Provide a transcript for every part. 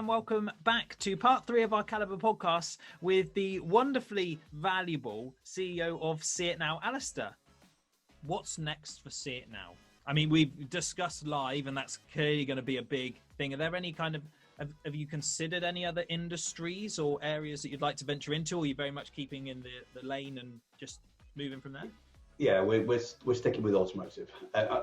and welcome back to part 3 of our Calibre podcast with the wonderfully valuable CEO of CitNOW, Alistair. What's next for CitNOW? I mean, we've discussed live, and that's clearly going to be a big thing. Are there any kind of, have you considered any other industries or areas that you'd like to venture into, or are you very much keeping in the lane and just moving from there? Yeah, we're sticking with automotive.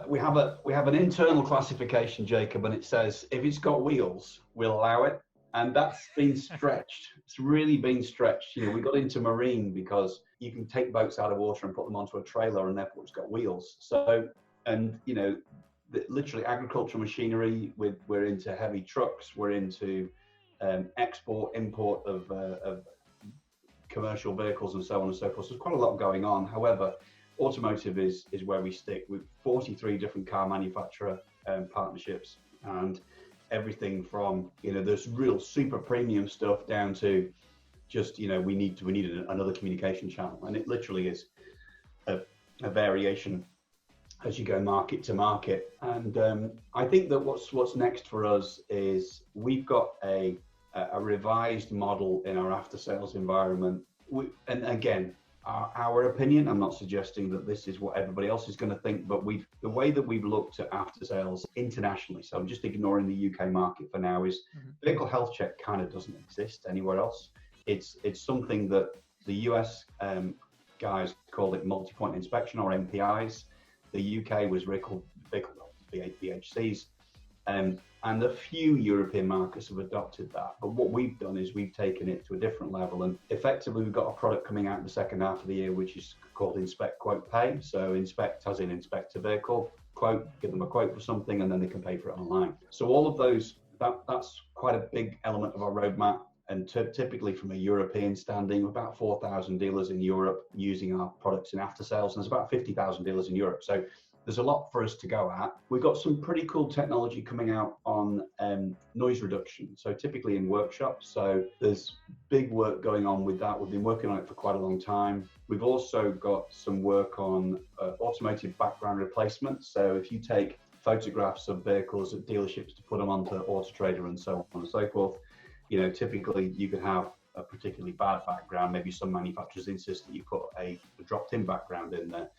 We have an internal classification, Jacob, and it says if it's got wheels, we'll allow it, and that's been stretched. It's really been stretched. You know, we got into marine because you can take boats out of water and put them onto a trailer, and therefore it's got wheels. So, and you know, literally agricultural machinery. We're into heavy trucks. We're into export, import of commercial vehicles, and so on and so forth. So there's quite a lot going on. However, automotive is where we stick with 43 different car manufacturer partnerships, and everything from, you know, there's real super premium stuff down to just, you know, we need another communication channel, and it literally is a variation as you go market to market. And I think that what's next for us is we've got a revised model in our after sales environment. And again, our opinion, I'm not suggesting that this is what everybody else is going to think, but the way that we've looked at after sales internationally, so I'm just ignoring the UK market for now, is vehicle health check kind of doesn't exist anywhere else. It's something that the US guys called it multi-point inspection, or MPIs. The UK was vehicle VHCs. And a few European markets have adopted that. But what we've done is we've taken it to a different level. And effectively, we've got a product coming out in the second half of the year, which is called Inspect, Quote, Pay. So inspect as in inspect a vehicle, quote, give them a quote for something, and then they can pay for it online. So all of those, that's quite a big element of our roadmap. And typically from a European standing, about 4,000 dealers in Europe using our products in after sales, and there's about 50,000 dealers in Europe. So there's a lot for us to go at. We've got some pretty cool technology coming out on noise reduction. So typically in workshops. So there's big work going on with that. We've been working on it for quite a long time. We've also got some work on automotive background replacement. So if you take photographs of vehicles at dealerships to put them onto Auto Trader and so on and so forth, you know, typically you could have a particularly bad background. Maybe some manufacturers insist that you put a dropped-in background in there.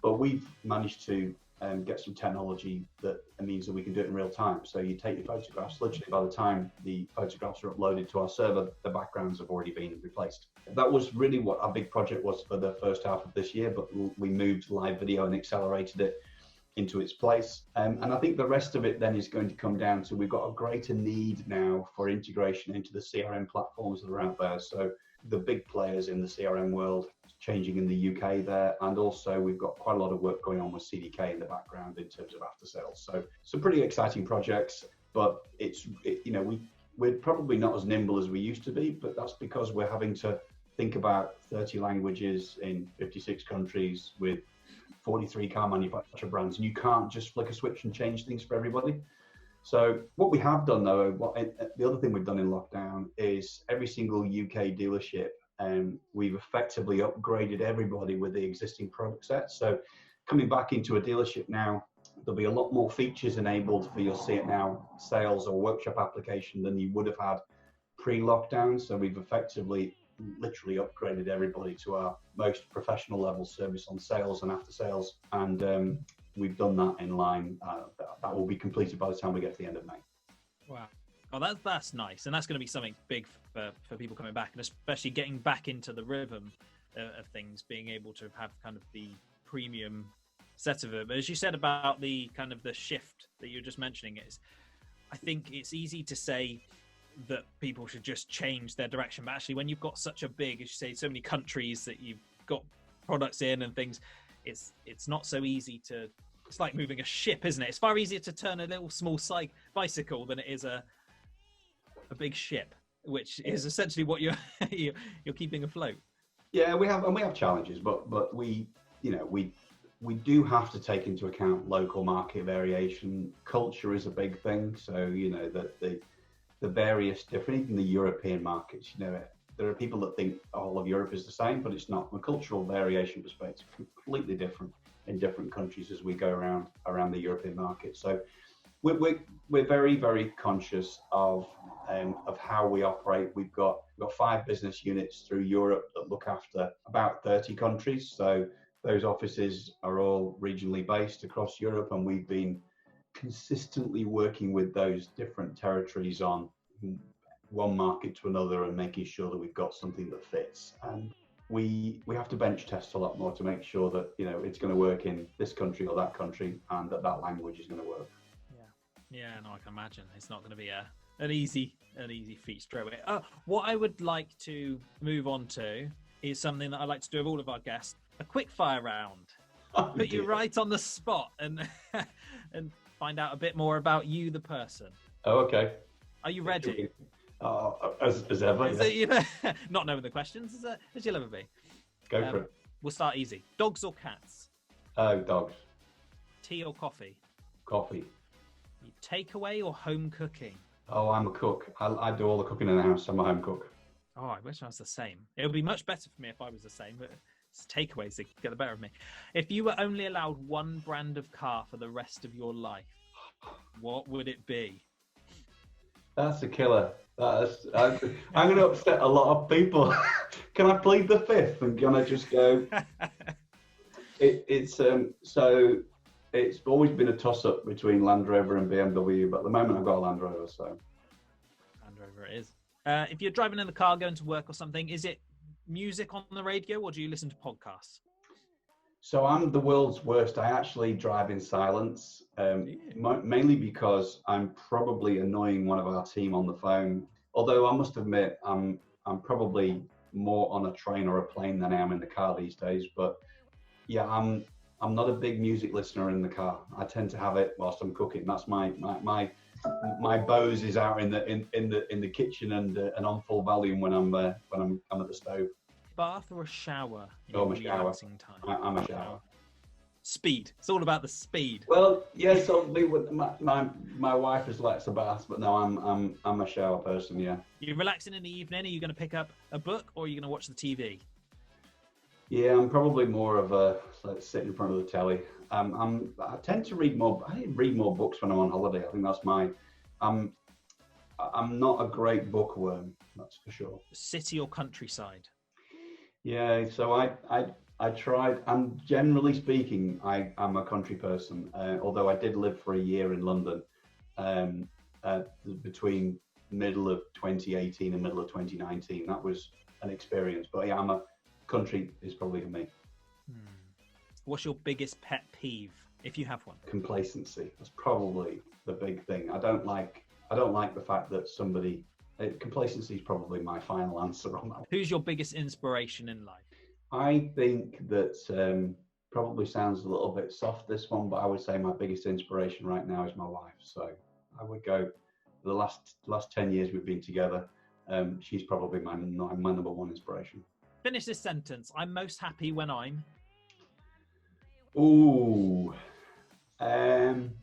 But we've managed to get some technology that means that we can do it in real time. So you take your photographs, literally by the time the photographs are uploaded to our server, the backgrounds have already been replaced. That was really what our big project was for the first half of this year, but we moved live video and accelerated it into its place. And I think the rest of it then is going to come down to, we've got a greater need now for integration into the CRM platforms that are out there. So the big players in the CRM world, changing in the UK there, and also we've got quite a lot of work going on with CDK in the background in terms of after sales. So some pretty exciting projects, but you know, we're probably not as nimble as we used to be, but that's because we're having to think about 30 languages in 56 countries with 43 car manufacturer brands, and you can't just flick a switch and change things for everybody. So what we have done though, the other thing we've done in lockdown is every single UK dealership, we've effectively upgraded everybody with the existing product set. So coming back into a dealership now, there'll be a lot more features enabled for your CitNOW sales or workshop application than you would have had pre-lockdown. So we've effectively literally upgraded everybody to our most professional level service on sales and after sales. And we've done that in line. That will be completed by the time we get to the end of May. Wow. Oh, that's nice. And that's going to be something big for people coming back, and especially getting back into the rhythm of things, being able to have kind of the premium set of it. But as you said about the kind of the shift that you're just mentioning, I think it's easy to say that people should just change their direction. But actually, when you've got such a big, as you say, so many countries that you've got products in and things, it's not so easy to, it's like moving a ship, isn't it? It's far easier to turn a little small bicycle than it is a big ship, which is essentially what you're keeping afloat. Yeah, we have challenges, but we do have to take into account local market variation. Culture is a big thing. So, you know, that the various different, even the European markets, you know, there are people that think all of Europe is the same, but it's not. From a cultural variation perspective, completely different in different countries as we go around the European market. So we're very, very conscious of how we operate. We've got 5 business units through Europe that look after about 30 countries. So those offices are all regionally based across Europe, and we've been consistently working with those different territories on one market to another and making sure that we've got something that fits. And we have to bench test a lot more to make sure that, you know, it's going to work in this country or that country, and that language is going to work. Yeah, no, I can imagine it's not going to be an easy feat straight away. What I would like to move on to is something that I like to do with all of our guests: a quick fire round. Put you right on the spot and and find out a bit more about you, the person. Oh, okay. Are you ready? As ever. Is it, you know, not knowing the questions as you'll ever be. Go for it. We'll start easy. Dogs or cats? Oh, dogs. Tea or coffee? Coffee. Takeaway or home cooking? Oh, I'm a cook. I do all the cooking in the house. I'm a home cook. Oh, I wish I was the same. It would be much better for me if I was the same, but it's takeaways that get the better of me. If you were only allowed one brand of car for the rest of your life, what would it be? That's a killer. I'm going to upset a lot of people. Can I plead the fifth and can I just go? It's always been a toss-up between Land Rover and BMW, but at the moment I've got a Land Rover, so. Land Rover it is. If you're driving in the car, going to work or something, is it music on the radio or do you listen to podcasts? So I'm the world's worst. I actually drive in silence, mainly because I'm probably annoying one of our team on the phone. Although I must admit, I'm probably more on a train or a plane than I am in the car these days. But yeah, I'm not a big music listener in the car. I tend to have it whilst I'm cooking. That's my Bose is out in the kitchen and on full volume when I'm at the stove. Bath or a shower? Oh, I'm a shower. I'm a shower. Speed. It's all about the speed. Well, yes, my wife has likes a bath, but no, I'm a shower person. Yeah. You're relaxing in the evening. Are you going to pick up a book or are you going to watch the TV? Yeah, I'm probably more of a sit in front of the telly. I tend to read more. I read more books when I'm on holiday. I think that's my. I'm not a great bookworm. That's for sure. City or countryside? Yeah, so I tried. I'm generally speaking, I'm a country person. Although I did live for a year in London, between middle of 2018 and middle of 2019. That was an experience. But yeah, country is probably for me. What's your biggest pet peeve, if you have one? Complacency. That's probably the big thing. I don't like the fact that complacency is probably my final answer on that. Who's your biggest inspiration in life? I think that probably sounds a little bit soft, this one, but I would say my biggest inspiration right now is my wife. So I would go the last 10 years we've been together. She's probably my number one inspiration. Finish this sentence. I'm most happy when I'm. Ooh. I'm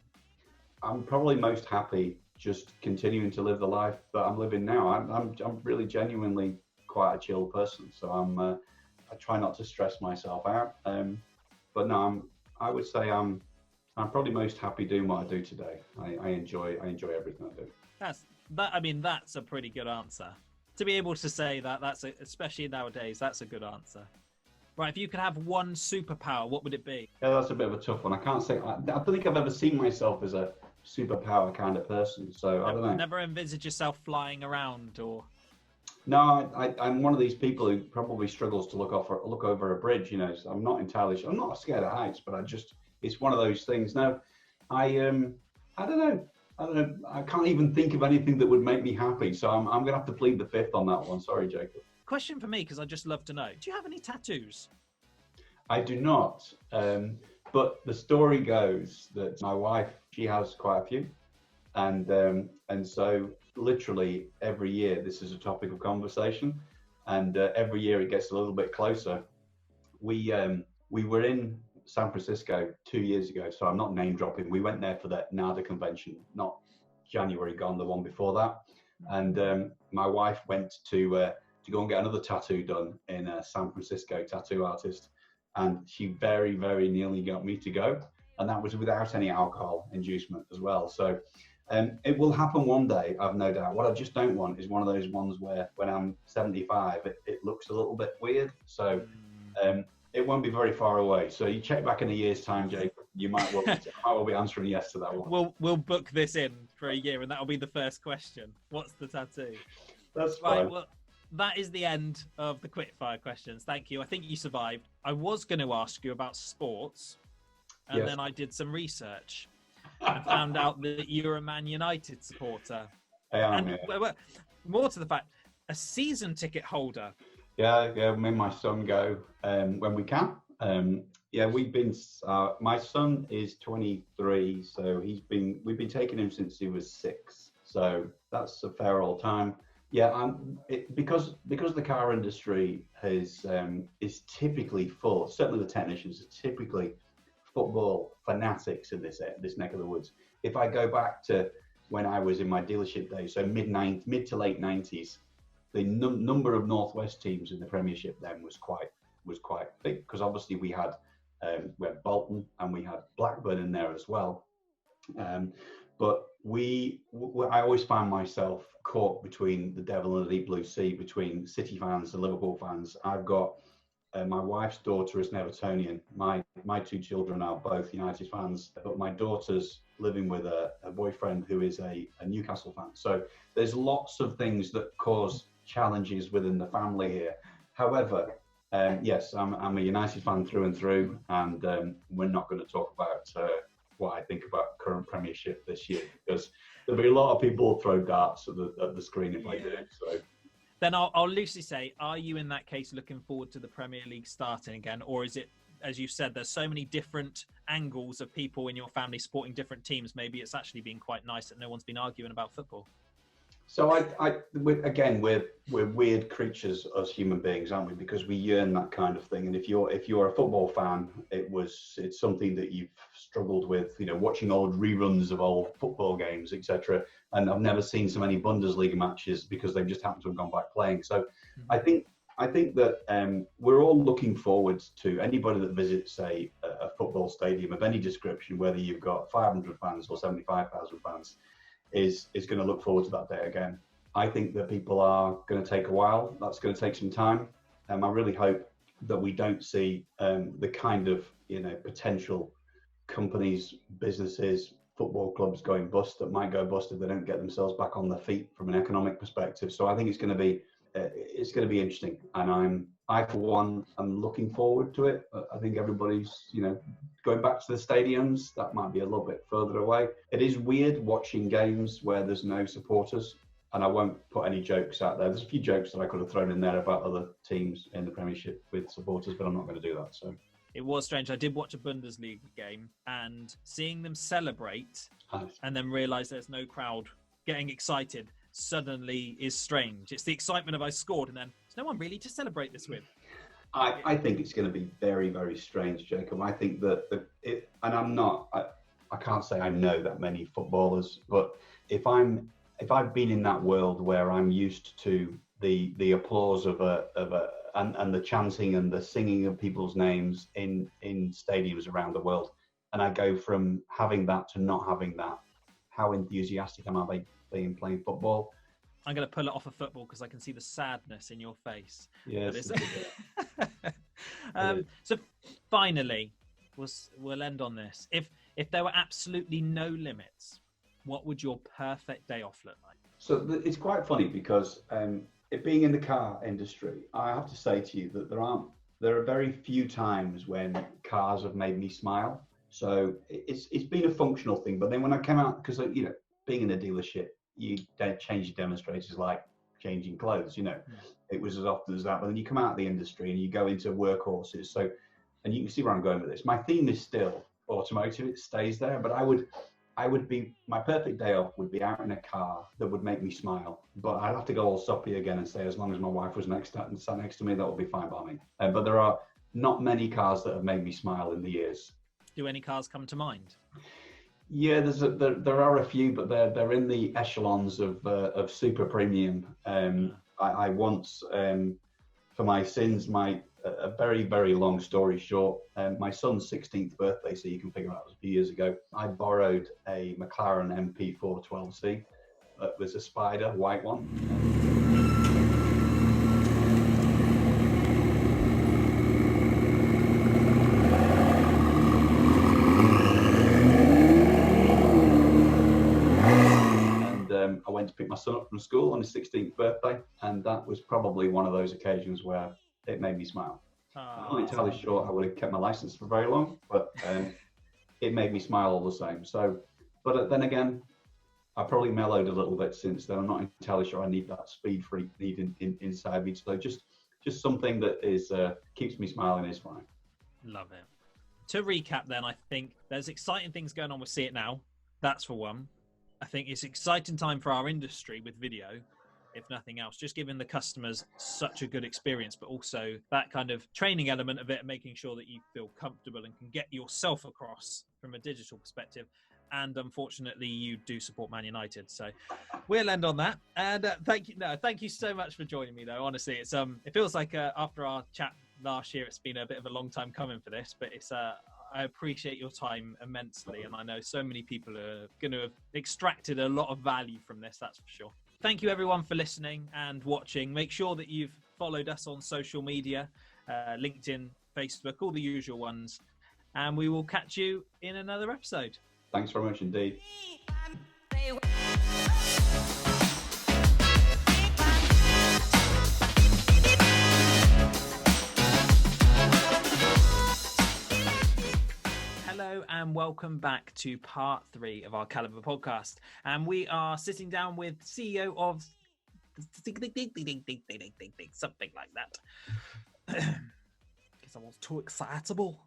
probably most happy just continuing to live the life that I'm living now. I'm really genuinely quite a chill person, so I try not to stress myself out. But no, I would say I'm probably most happy doing what I do today. I enjoy everything I do. That's a pretty good answer. To be able to say that, especially nowadays, that's a good answer. Right, if you could have one superpower, what would it be? Yeah, that's a bit of a tough one. I can't say. I don't think I've ever seen myself as a superpower kind of person. So I don't know. Never envisage yourself flying around, or? No, I'm one of these people who probably struggles to look over a bridge. You know, so I'm not entirely sure. I'm not scared of heights, but it's one of those things. No, I don't know. I can't even think of anything that would make me happy. So I'm going to have to plead the fifth on that one. Sorry, Jacob. Question for me, because I just love to know. Do you have any tattoos? I do not. But the story goes that my wife, she has quite a few. And so literally every year, this is a topic of conversation. And every year it gets a little bit closer. We were in San Francisco 2 years ago, so I'm not name dropping. We went there for the NADA convention, not January gone, the one before that. And my wife went to go and get another tattoo done in a San Francisco tattoo artist, and she very, very nearly got me to go. and that was without any alcohol inducement as well. So it will happen one day, I've no doubt. What I just don't want is one of those ones where when I'm 75, it looks a little bit weird. So it won't be very far away. So you check back in a year's time, Jacob, you might well be answering yes to that one. We'll book this in for a year, and that'll be the first question. What's the tattoo? That's fine. Right, well, that is the end of the quickfire questions. Thank you. I think you survived. I was going to ask you about sports, and then I did some research and found out that you're a Man United supporter. I am, and more to the fact, a season ticket holder. Yeah, me and my son go when we can. We've been. My son is 23, so we've been taking him since he was 6. So that's a fair old time. Yeah, because the car industry is typically full. Certainly, the technicians are typically football fanatics in this neck of the woods. If I go back to when I was in my dealership days, so mid to late 90s, the number of Northwest teams in the Premiership then was quite big, because obviously we had Bolton and we had Blackburn in there as well. But I always found myself caught between the devil and the deep blue sea, between City fans and Liverpool fans. I've got my wife's daughter is an Evertonian. My 2 children are both United fans, but my daughter's living with a boyfriend who is a Newcastle fan. So there's lots of things that cause challenges within the family here. However, yes, I'm a United fan through and through, and we're not going to talk about what I think about current Premiership this year, because there'll be a lot of people throw darts at the screen if I do. So then I'll loosely say, are you in that case looking forward to the Premier League starting again, or is it, as you said, there's so many different angles of people in your family supporting different teams? Maybe it's actually been quite nice that no one's been arguing about football. So we're weird creatures as human beings, aren't we? Because we yearn that kind of thing. And if you're a football fan, it's something that you've struggled with, watching old reruns of old football games, etc. And I've never seen so many Bundesliga matches because they've just happened to have gone back playing. So I think that we're all looking forward to anybody that visits a football stadium of any description, whether you've got 500 fans or 75,000 fans. Is going to look forward to that day again. I think that people are going to take a while. That's going to take some time. I really hope that we don't see the kind of potential companies, businesses, football clubs going bust that might go bust if they don't get themselves back on their feet from an economic perspective. So I think it's going to be interesting, and I for one am looking forward to it. I think everybody's going back to the stadiums. That might be a little bit further away. It is weird watching games where there's no supporters, and I won't put any jokes out there. There's a few jokes that I could have thrown in there about other teams in the Premiership with supporters, but I'm not going to do that. So it was strange. I did watch a Bundesliga game, and seeing them celebrate and then realise there's no crowd getting excited suddenly is strange. It's the excitement of I scored, and then there's no one really to celebrate this with. I think it's going to be very, very strange, Jacob. I think that I can't say I know that many footballers, but if I've been in that world where I'm used to the applause of and the chanting and the singing of people's names in stadiums around the world, and I go from having that to not having that, how enthusiastic am I being playing football? I'm going to pull it off of football because I can see the sadness in your face. Yes. So finally, we'll end on this. If there were absolutely no limits, what would your perfect day off look like? So it's quite funny because it being in the car industry, I have to say to you that there are very few times when cars have made me smile. So it's been a functional thing. But then when I came out, because being in a dealership, you don't change your demonstrators like changing clothes, It was as often as that. But then you come out of the industry and you go into workhorses. So, and you can see where I'm going with this. My theme is still automotive. It stays there. But my perfect day off would be out in a car that would make me smile. But I'd have to go all soppy again and say, as long as my wife was sat next to me, that would be fine by me. But there are not many cars that have made me smile in the years. Do any cars come to mind? Yeah, there are a few, but they're in the echelons of super premium. I once, for my sins, my a very, very long story short, my son's 16th birthday, so you can figure out it was a few years ago, I borrowed a McLaren MP412C. It was a Spider, white one. I went to pick my son up from school on his 16th birthday, and that was probably one of those occasions where it made me smile. I'm not entirely sure I would have kept my license for very long, but it made me smile all the same. So, but then again, I probably mellowed a little bit since then. I'm not entirely sure I need that speed freak need inside me. So just something that is keeps me smiling is fine. Love it. To recap then, I think there's exciting things going on with CitNOW. That's for one. I think it's an exciting time for our industry with video, if nothing else, just giving the customers such a good experience, but also that kind of training element of it, making sure that you feel comfortable and can get yourself across from a digital perspective. And unfortunately, you do support Man United, so we'll end on that. And thank you. No, thank you so much for joining me, though. Honestly, it's it feels like after our chat last year, it's been a bit of a long time coming for this, but it's I appreciate your time immensely, and I know so many people are going to have extracted a lot of value from this, that's for sure. Thank you everyone for listening and watching. Make sure that you've followed us on social media, LinkedIn, Facebook, all the usual ones, and we will catch you in another episode. Thanks very much indeed. Hello and welcome back to part 3 of our Calibre podcast. And we are sitting down with CEO of something like that. Guess I was too excitable.